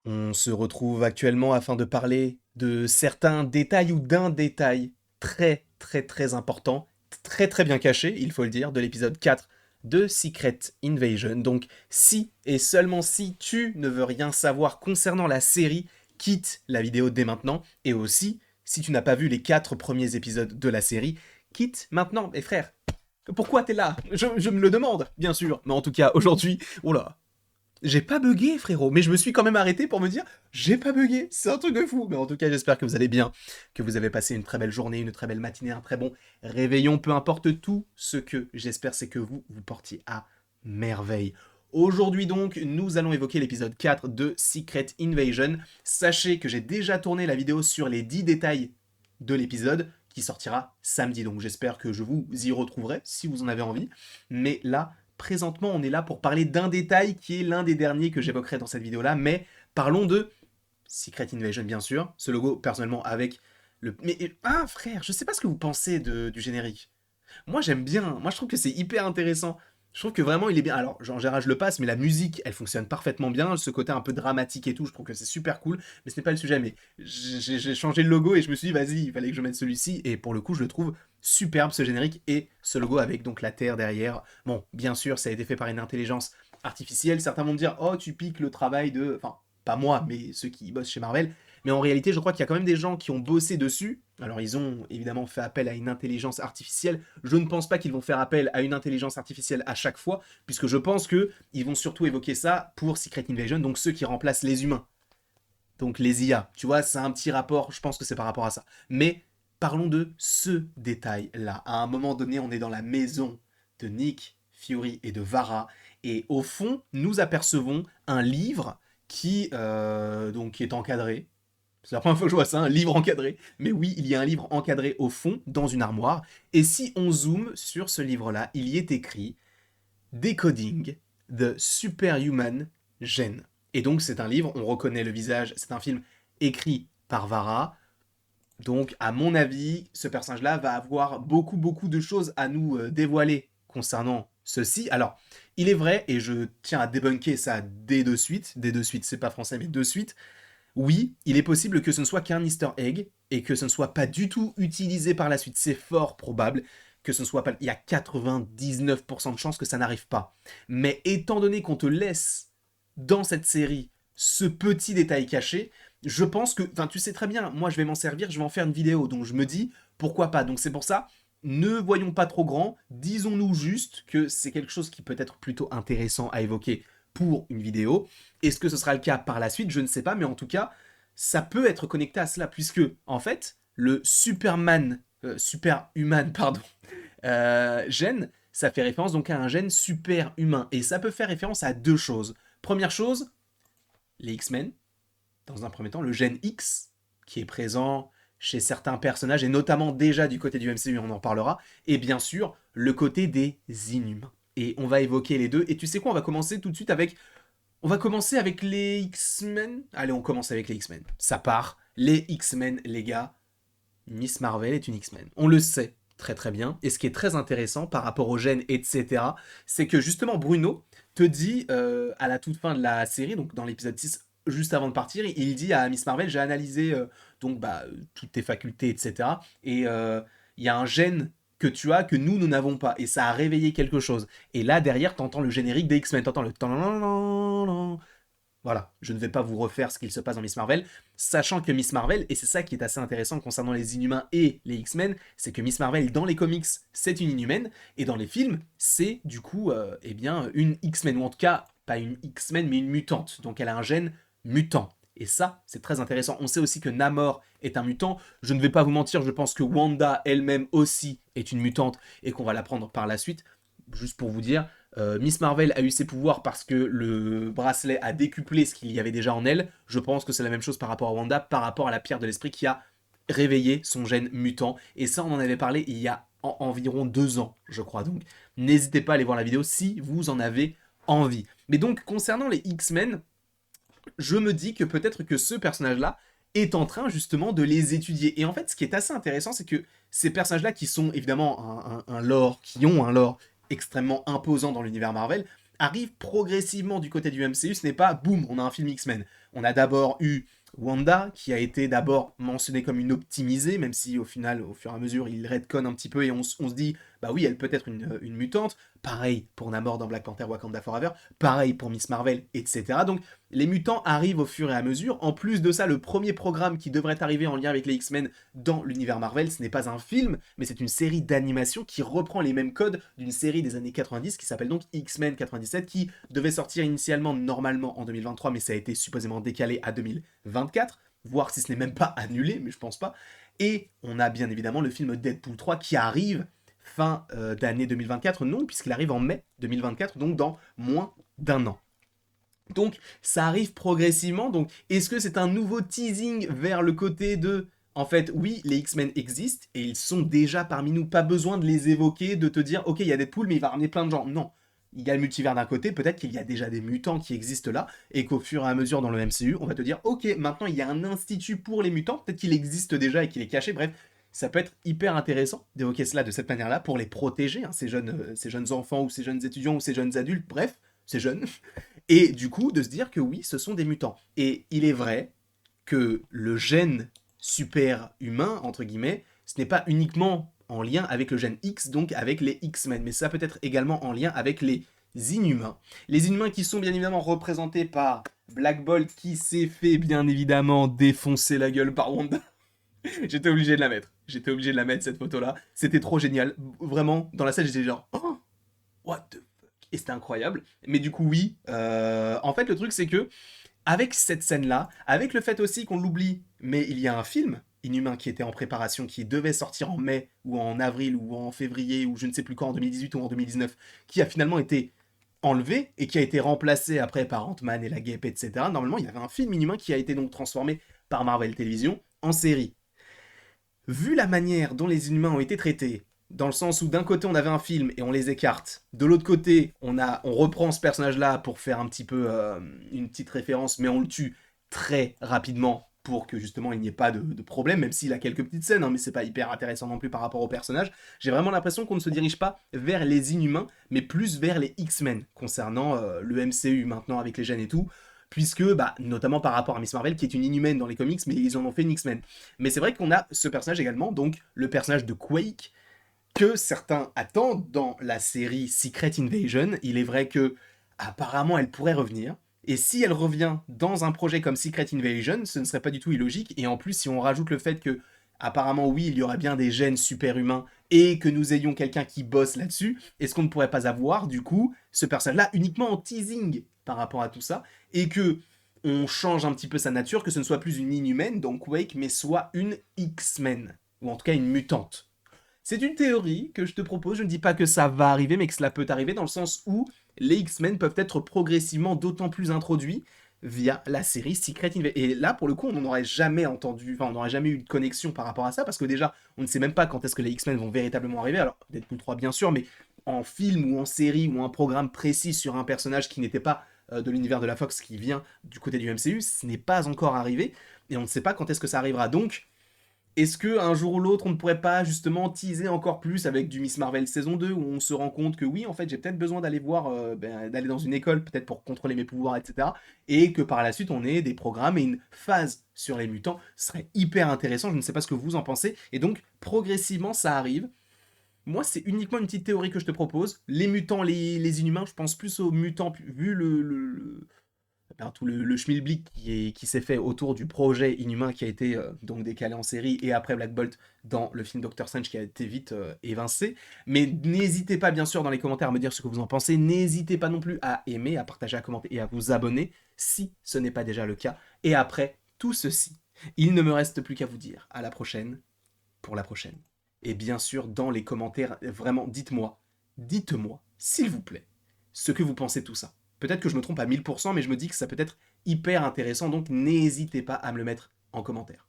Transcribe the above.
On se retrouve actuellement afin de parler de certains détails ou d'un détail très très très important, très très bien caché, il faut le dire, de l'épisode 4 de Secret Invasion. Donc si et seulement si tu ne veux rien savoir concernant la série, quitte la vidéo dès maintenant. Et aussi, si tu n'as pas vu les 4 premiers épisodes de la série, quitte maintenant. Et frère, pourquoi t'es là je me le demande, bien sûr. Mais en tout cas, aujourd'hui, oula, j'ai pas bugué, frérot, mais je me suis quand même arrêté pour me dire, j'ai pas bugué, c'est un truc de fou. Mais en tout cas, j'espère que vous allez bien, que vous avez passé une très belle journée, une très belle matinée, un très bon réveillon, peu importe tout. Ce que j'espère, c'est que vous portiez à merveille. Aujourd'hui donc, nous allons évoquer l'épisode 4 de Secret Invasion. Sachez que j'ai déjà tourné la vidéo sur les 10 détails de l'épisode, qui sortira samedi, donc j'espère que je vous y retrouverai si vous en avez envie. Mais là, présentement, on est là pour parler d'un détail qui est l'un des derniers que j'évoquerai dans cette vidéo-là, mais parlons de Secret Invasion, bien sûr. Ce logo, personnellement, avec le... Mais, ah, frère, je sais pas ce que vous pensez du générique. Moi, j'aime bien. Moi, je trouve que c'est hyper intéressant. Je trouve que vraiment, il est bien. Alors, en général, je le passe, mais la musique, elle fonctionne parfaitement bien. Ce côté un peu dramatique et tout, je trouve que c'est super cool. Mais ce n'est pas le sujet. Mais j'ai changé le logo et je me suis dit, vas-y, il fallait que je mette celui-ci. Et pour le coup, je le trouve superbe, ce générique. Et ce logo avec donc la Terre derrière. Bon, bien sûr, ça a été fait par une intelligence artificielle. Certains vont me dire, oh, tu piques le travail de. Enfin, pas moi, mais ceux qui bossent chez Marvel. Mais en réalité, je crois qu'il y a quand même des gens qui ont bossé dessus. Alors, ils ont évidemment fait appel à une intelligence artificielle. Je ne pense pas qu'ils vont faire appel à une intelligence artificielle à chaque fois, puisque je pense qu'ils vont surtout évoquer ça pour Secret Invasion, donc ceux qui remplacent les humains. Donc les IA. Tu vois, c'est un petit rapport, je pense que c'est par rapport à ça. Mais parlons de ce détail-là. À un moment donné, on est dans la maison de Nick Fury et de Vara, et au fond, nous apercevons un livre qui est encadré. C'est la première fois que je vois ça, un livre encadré. Mais oui, il y a un livre encadré au fond, dans une armoire. Et si on zoome sur ce livre-là, il y est écrit Decoding the Superhuman Gene. Et donc c'est un livre, on reconnaît le visage, c'est un film écrit par Vara. Donc à mon avis, ce personnage-là va avoir beaucoup beaucoup de choses à nous dévoiler concernant ceci. Alors, il est vrai, et je tiens à débunker ça dès de suite, c'est pas français, mais de suite, oui, il est possible que ce ne soit qu'un easter egg et que ce ne soit pas du tout utilisé par la suite. C'est fort probable que ce ne soit pas... Il y a 99% de chances que ça n'arrive pas. Mais étant donné qu'on te laisse dans cette série ce petit détail caché, je pense que... Enfin, tu sais très bien, moi je vais m'en servir, je vais en faire une vidéo. Donc je me dis, pourquoi pas. Donc c'est pour ça, ne voyons pas trop grand, disons-nous juste que c'est quelque chose qui peut être plutôt intéressant à évoquer pour une vidéo. Est-ce que ce sera le cas par la suite? Je ne sais pas, mais en tout cas, ça peut être connecté à cela, puisque, en fait, le superhuman, pardon, gène, ça fait référence donc à un gène super humain. Et ça peut faire référence à deux choses. Première chose, les X-Men, dans un premier temps, le gène X, qui est présent chez certains personnages, et notamment déjà du côté du MCU, on en parlera, et bien sûr, le côté des inhumains. Et on va évoquer les deux. Et tu sais quoi, on va commencer tout de suite avec les X-Men. Allez, on commence avec les X-Men. Ça part. Les X-Men, les gars. Miss Marvel est une X-Men. On le sait très très bien. Et ce qui est très intéressant par rapport aux gènes, etc., c'est que justement Bruno te dit à la toute fin de la série, donc dans l'épisode 6, juste avant de partir, il dit à Miss Marvel, j'ai analysé toutes tes facultés, etc. Et il y a un gène que tu as que nous n'avons pas. Et ça a réveillé quelque chose. Et là, derrière, t'entends le générique des X-Men. T'entends le... Voilà, je ne vais pas vous refaire ce qu'il se passe dans Miss Marvel, sachant que Miss Marvel, et c'est ça qui est assez intéressant concernant les Inhumains et les X-Men, c'est que Miss Marvel, dans les comics, c'est une Inhumaine, et dans les films, c'est du coup, une X-Men, ou en tout cas, pas une X-Men, mais une mutante. Donc elle a un gène mutant. Et ça, c'est très intéressant. On sait aussi que Namor est un mutant. Je ne vais pas vous mentir, je pense que Wanda elle-même aussi est une mutante, et qu'on va l'apprendre par la suite. Juste pour vous dire, Miss Marvel a eu ses pouvoirs parce que le bracelet a décuplé ce qu'il y avait déjà en elle. Je pense que c'est la même chose par rapport à Wanda, par rapport à la pierre de l'esprit qui a réveillé son gène mutant. Et ça, on en avait parlé il y a environ 2 ans, je crois. Donc, n'hésitez pas à aller voir la vidéo si vous en avez envie. Mais donc, concernant les X-Men, je me dis que peut-être que ce personnage-là est en train justement de les étudier. Et en fait, ce qui est assez intéressant, c'est que ces personnages-là qui sont évidemment un lore, qui ont un lore extrêmement imposant dans l'univers Marvel, arrive progressivement du côté du MCU, ce n'est pas boum, on a un film X-Men. On a d'abord eu Wanda, qui a été d'abord mentionnée comme une optimisée, même si au final, au fur et à mesure, il redconne un petit peu et on se dit, bah oui, elle peut être une mutante. Pareil pour Namor dans Black Panther Wakanda Forever, pareil pour Miss Marvel, etc. Donc les mutants arrivent au fur et à mesure. En plus de ça, le premier programme qui devrait arriver en lien avec les X-Men dans l'univers Marvel, ce n'est pas un film, mais c'est une série d'animation qui reprend les mêmes codes d'une série des années 90 qui s'appelle donc X-Men 97, qui devait sortir initialement normalement en 2023, mais ça a été supposément décalé à 2024, voire si ce n'est même pas annulé, mais je pense pas. Et on a bien évidemment le film Deadpool 3 qui arrive fin d'année 2024, non, puisqu'il arrive en mai 2024, donc dans moins d'un an. Donc ça arrive progressivement, donc est-ce que c'est un nouveau teasing vers le côté de... En fait, oui, les X-Men existent, et ils sont déjà parmi nous, pas besoin de les évoquer, de te dire, ok, il y a Deadpool, mais il va ramener plein de gens. Non, il y a le multivers d'un côté, peut-être qu'il y a déjà des mutants qui existent là, et qu'au fur et à mesure dans le MCU, on va te dire, ok, maintenant il y a un institut pour les mutants, peut-être qu'il existe déjà et qu'il est caché, bref, ça peut être hyper intéressant d'évoquer cela de cette manière-là pour les protéger, hein, ces jeunes enfants ou ces jeunes étudiants ou ces jeunes adultes, bref, ces jeunes, et du coup de se dire que oui, ce sont des mutants. Et il est vrai que le gène super humain, entre guillemets, ce n'est pas uniquement en lien avec le gène X, donc avec les X-Men, mais ça peut être également en lien avec les Inhumains. Les Inhumains qui sont bien évidemment représentés par Black Bolt qui s'est fait bien évidemment défoncer la gueule par Wanda. J'étais obligé de la mettre. J'étais obligé de la mettre cette photo-là. C'était trop génial. Vraiment, dans la salle, j'étais genre, oh, what the fuck. Et c'était incroyable. Mais du coup, oui. En fait, le truc, c'est que avec cette scène-là, avec le fait aussi qu'on l'oublie, mais il y a un film Inhumain qui était en préparation, qui devait sortir en mai, ou en avril, ou en février, ou je ne sais plus quand, en 2018 ou en 2019, qui a finalement été enlevé et qui a été remplacé après par Ant-Man et la Guêpe, etc. Normalement, il y avait un film Inhumain qui a été donc transformé par Marvel Television en série. Vu la manière dont les Inhumains ont été traités, dans le sens où d'un côté on avait un film et on les écarte, de l'autre côté on reprend ce personnage-là pour faire un petit peu une petite référence, mais on le tue très rapidement pour que justement il n'y ait pas de problème, même s'il a quelques petites scènes, hein, mais c'est pas hyper intéressant non plus par rapport au personnage. J'ai vraiment l'impression qu'on ne se dirige pas vers les Inhumains, mais plus vers les X-Men, concernant le MCU maintenant avec les gènes et tout, puisque, bah, notamment par rapport à Miss Marvel, qui est une inhumaine dans les comics, mais ils en ont fait une X-Men. Mais c'est vrai qu'on a ce personnage également, donc le personnage de Quake, que certains attendent dans la série Secret Invasion. Il est vrai que, apparemment, elle pourrait revenir. Et si elle revient dans un projet comme Secret Invasion, ce ne serait pas du tout illogique. Et en plus, si on rajoute le fait que, apparemment, oui, il y aurait bien des gènes super-humains et que nous ayons quelqu'un qui bosse là-dessus, est-ce qu'on ne pourrait pas avoir, du coup, ce personnage-là uniquement en teasing par rapport à tout ça, et que on change un petit peu sa nature, que ce ne soit plus une inhumaine, donc Wake, mais soit une X-Men, ou en tout cas une mutante. C'est une théorie que je te propose, je ne dis pas que ça va arriver, mais que cela peut arriver dans le sens où les X-Men peuvent être progressivement d'autant plus introduits via la série Secret Invasion. Et là, pour le coup, on n'en aurait jamais entendu, enfin, on n'aurait jamais eu de connexion par rapport à ça, parce que déjà, on ne sait même pas quand est-ce que les X-Men vont véritablement arriver, alors Deadpool 3 bien sûr, mais en film ou en série ou un programme précis sur un personnage qui n'était pas de l'univers de la Fox, qui vient du côté du MCU, ce n'est pas encore arrivé, et on ne sait pas quand est-ce que ça arrivera. Donc, est-ce que un jour ou l'autre, on ne pourrait pas justement teaser encore plus avec du Miss Marvel saison 2 où on se rend compte que oui, en fait, j'ai peut-être besoin d'aller voir, d'aller dans une école, peut-être pour contrôler mes pouvoirs, etc. Et que par la suite, on ait des programmes et une phase sur les mutants. Ce serait hyper intéressant, je ne sais pas ce que vous en pensez. Et donc, progressivement, ça arrive. Moi, c'est uniquement une petite théorie que je te propose. Les mutants, les inhumains, je pense plus aux mutants, vu tout le schmilblick qui s'est fait autour du projet Inhumain qui a été donc décalé en série et après Black Bolt dans le film Doctor Strange qui a été vite évincé. Mais n'hésitez pas bien sûr dans les commentaires à me dire ce que vous en pensez. N'hésitez pas non plus à aimer, à partager, à commenter et à vous abonner si ce n'est pas déjà le cas. Et après tout ceci, il ne me reste plus qu'à vous dire à la prochaine pour la prochaine. Et bien sûr dans les commentaires, vraiment dites-moi s'il vous plaît ce que vous pensez de tout ça. Peut-être que je me trompe à 1000%, mais je me dis que ça peut être hyper intéressant, donc n'hésitez pas à me le mettre en commentaire.